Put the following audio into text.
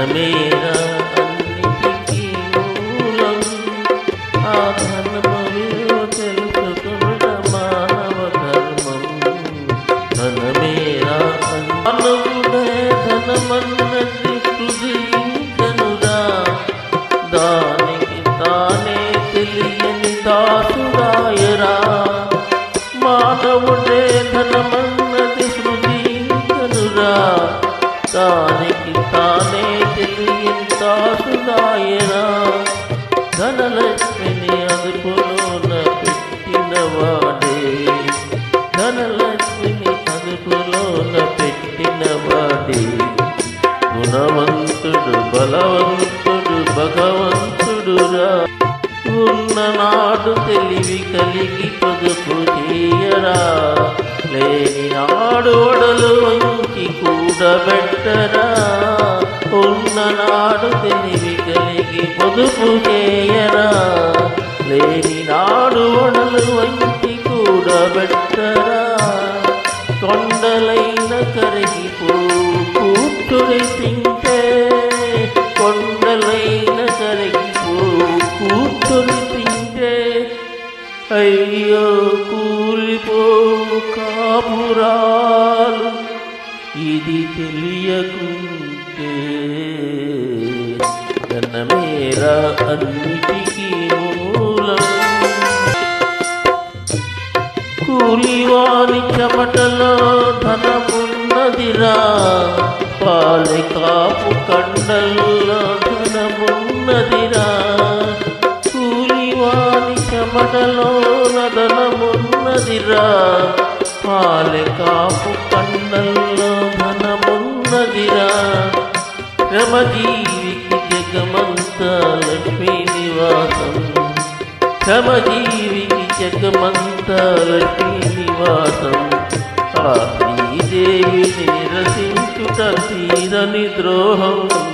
ధనమేరా అన్నిటికీ మూలం. ఆ ధనము విలువ తెలుసుకొనుట మానవ ధర్మం. ధనమేరా మానవుడే ధనమన్నది సృజించెనురా. దానికి తానే తెలియని దాసుడాయరా. మానవుడే ధనమన్నది సృజించెనురా. దానికి తానే తెలియని దాసుడాయరా. ధనలక్ష్మిని అదుపులోన పెట్టినవాడే. ధనలక్ష్మిని అదుపులోన పెట్టినవాడే. గుణవంతుడు బలవంతుడు భగవంతుడురా. ఉన్ననాడు తెలివి కలిగి పొదుపు చేయరా. లేని నాడు ఒడలు వంచి కూడబెట్టరా. ఉన్ననాడు తెలివి కలిగి పొదుపు చేయరా. లేని నాడు ఒడలు వంచి కూడబెట్టరా. కొండలైన కరిగిపో కూర్చుని తింటే. కొండలైన కరిగిపో కూర్చుని తింటే. అయ్యో కూలిపో కాపురాలు ఇది తెలియకుంటే. ధనమేరా అన్నిటికీ మూలం. కూలివాని చెమటలో ధనమున్నదిరా. పాలె కాపు కండల్లో ధనమున్నదిరా. కూలివాని చెమటలోన ధనమున్నదిరా. పాలె కాపు కండల్లో ధనమున్నదిరా. శ్రమజీవికి జగమంతా లక్ష్మీ నివాసం. శ్రమజీవికి జగమంతా లక్ష్మీ నివాసం. ఆ శ్రీదేవిని నిరసించుట తీరని ద్రోహం.